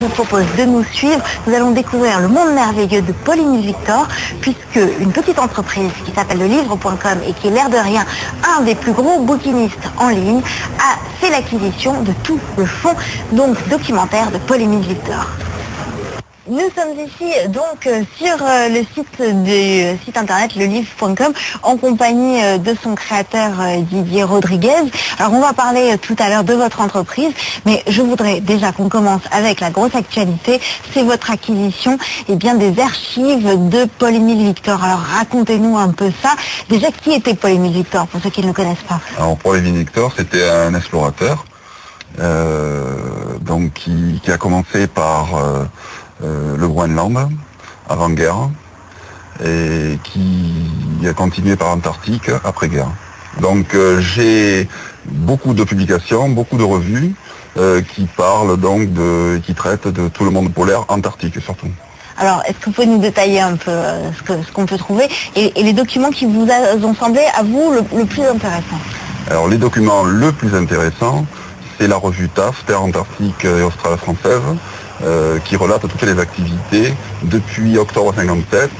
Je vous propose de nous suivre. Nous allons découvrir le monde merveilleux de Paul-Émile Victor, puisque une petite entreprise qui s'appelle lelivre.com et qui est l'air de rien un des plus gros bouquinistes en ligne a fait l'acquisition de tout le fonds donc documentaire de Paul-Émile Victor. Nous sommes ici donc sur le site du site internet lelivre.com en compagnie de son créateur Didier Rodriguez. Alors on va parler tout à l'heure de votre entreprise, mais je voudrais déjà qu'on commence avec la grosse actualité, c'est votre acquisition des archives de Paul-Émile Victor. Alors racontez-nous un peu ça. Déjà, qui était Paul-Émile Victor pour ceux qui ne le connaissent pas? Alors Paul-Émile Victor, c'était un explorateur donc qui a commencé par le Groenland avant-guerre et qui a continué par l'Antarctique après-guerre. Donc j'ai beaucoup de publications, beaucoup de revues qui parlent donc qui traitent de tout le monde polaire antarctique surtout. Alors, est-ce que vous pouvez nous détailler un peu ce qu'on peut trouver et les documents qui vous ont semblé à vous le plus intéressant? Alors les documents le plus intéressant, c'est la revue TAF, Terre Antarctique et Australe Française, qui relate toutes les activités depuis octobre 57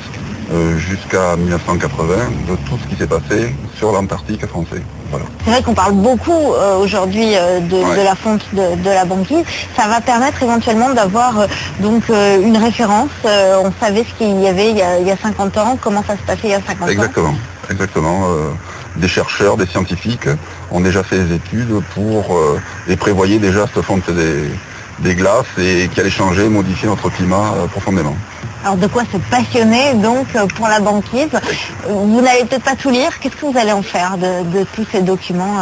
jusqu'à 1980 de tout ce qui s'est passé sur l'Antarctique français. Voilà. C'est vrai qu'on parle beaucoup aujourd'hui de la fonte de la banquise. Ça va permettre éventuellement d'avoir une référence. On savait ce qu'il y avait il y a 50 ans, comment ça se passait il y a 50 ans. Exactement. Des chercheurs, des scientifiques ont déjà fait des études et prévoyaient déjà cette fonte des glaces et qui allait changer, modifier notre climat profondément. Alors de quoi se passionner donc pour la banquise? Vous n'allez peut-être pas tout lire, qu'est-ce que vous allez en faire de tous ces documents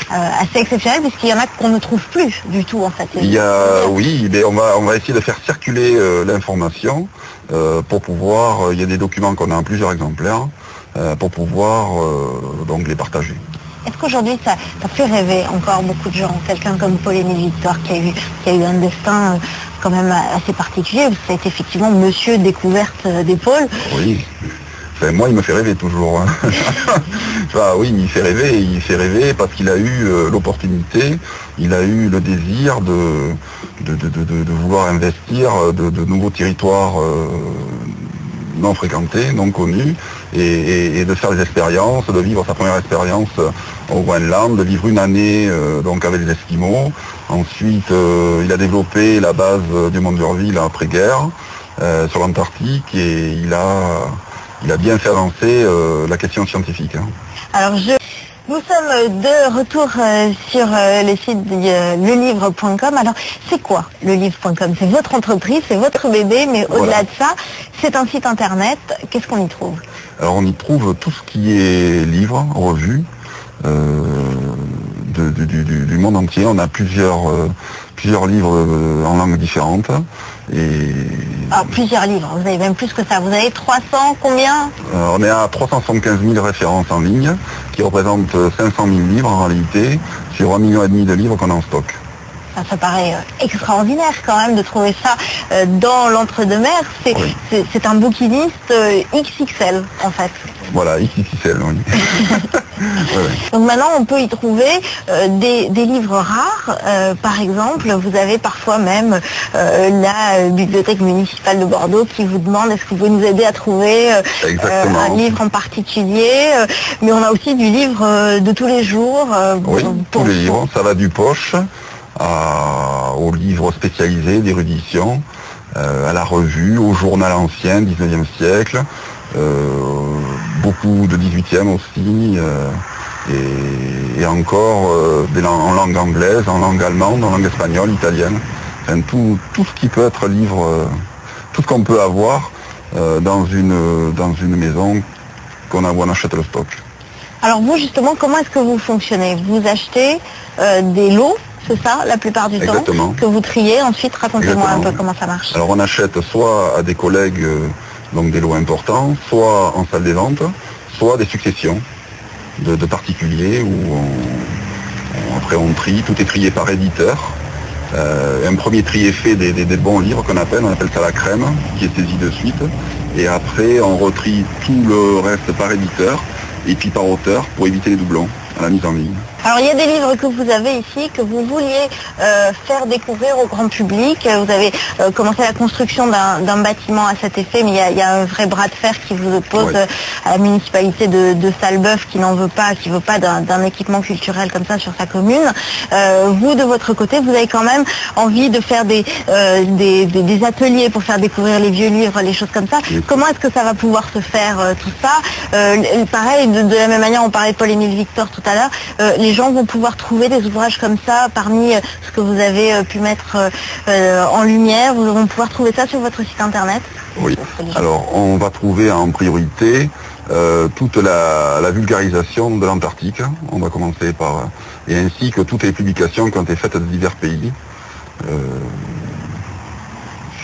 assez exceptionnels, puisqu'il y en a qu'on ne trouve plus du tout en fait? On va essayer de faire circuler l'information pour pouvoir, il y a des documents qu'on a en plusieurs exemplaires, pour pouvoir donc les partager. Est-ce qu'aujourd'hui ça fait rêver encore beaucoup de gens, quelqu'un comme Paul-Émile Victor qui a eu un destin quand même assez particulier? Ça a été effectivement monsieur découverte des pôles. Oui, enfin, moi il me fait rêver toujours. Oui, il fait rêver parce qu'il a eu l'opportunité, il a eu le désir de vouloir investir de nouveaux territoires non fréquentés, non connus, et de faire des expériences, de vivre sa première expérience au Groenland, de vivre une année donc avec les Esquimaux. Ensuite, il a développé la base du Mont d'Urville après-guerre sur l'Antarctique et il a bien fait avancer la question scientifique. Alors nous sommes de retour sur le site lelivre.com. Alors, c'est quoi lelivre.com? C'est votre entreprise, c'est votre bébé, mais au-delà de ça, c'est un site internet. Qu'est-ce qu'on y trouve? Alors, on y trouve tout ce qui est livres, revues, du monde entier. On a plusieurs livres en langues différentes. Alors, plusieurs livres, vous avez même plus que ça. Vous avez 300, combien? On est à 375 000 références en ligne, qui représentent 500 000 livres en réalité, sur 1,5 million de livres qu'on a en stock. Ça paraît extraordinaire quand même de trouver ça dans l'entre-deux-mer. C'est un bouquiniste XXL en fait. Voilà, XXL, oui. Donc maintenant on peut y trouver des livres rares. Par exemple, vous avez parfois même la bibliothèque municipale de Bordeaux qui vous demande est-ce que vous pouvez nous aider à trouver un livre en particulier. Mais on a aussi du livre de tous les jours. Tous les livres, ça va du poche aux livres spécialisés d'érudition, à la revue, au journal ancien, 19e siècle, beaucoup de 18e aussi, et encore en langue anglaise, en langue allemande, en langue espagnole, italienne. Enfin, tout ce qui peut être livre, tout ce qu'on peut avoir dans une maison où on achète le stock. Alors vous justement, comment est-ce que vous fonctionnez? Vous achetez des lots? C'est ça, la plupart du temps, que vous triez. Ensuite, racontez-moi un peu comment ça marche. Alors, on achète soit à des collègues, donc des lots importants, soit en salle des ventes, soit des successions de particuliers où après on trie, tout est trié par éditeur. Un premier tri est fait des bons livres on appelle ça la crème, qui est saisie de suite. Et après, on retrie tout le reste par éditeur et puis par auteur pour éviter les doublons à la mise en ligne. Alors il y a des livres que vous avez ici, que vous vouliez faire découvrir au grand public. Vous avez commencé la construction d'un bâtiment à cet effet, mais il y a un vrai bras de fer qui vous oppose à la municipalité de Sallebeuf qui n'en veut pas, qui veut pas d'un équipement culturel comme ça sur sa commune. Vous, de votre côté, vous avez quand même envie de faire des ateliers pour faire découvrir les vieux livres, les choses comme ça. Oui. Comment est-ce que ça va pouvoir se faire tout ça? Pareil, de la même manière, on parlait de Paul-Émile Victor tout à l'heure, les gens vont pouvoir trouver des ouvrages comme ça parmi ce que vous avez pu mettre en lumière. Vous vont pouvoir trouver ça sur votre site internet? Oui, alors on va trouver en priorité toute la vulgarisation de l'Antarctique. On va commencer par... et ainsi que toutes les publications qui ont été faites de divers pays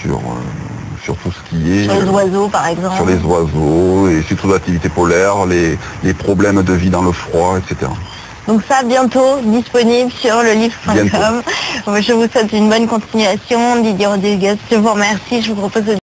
sur tout ce qui est... Sur les oiseaux, par exemple. Sur les oiseaux, et sur toute l'activité polaire, les problèmes de vie dans le froid, etc. Donc ça, bientôt disponible sur le livre.com. Je vous souhaite une bonne continuation. Didier Rodriguez, je vous remercie. Je vous propose de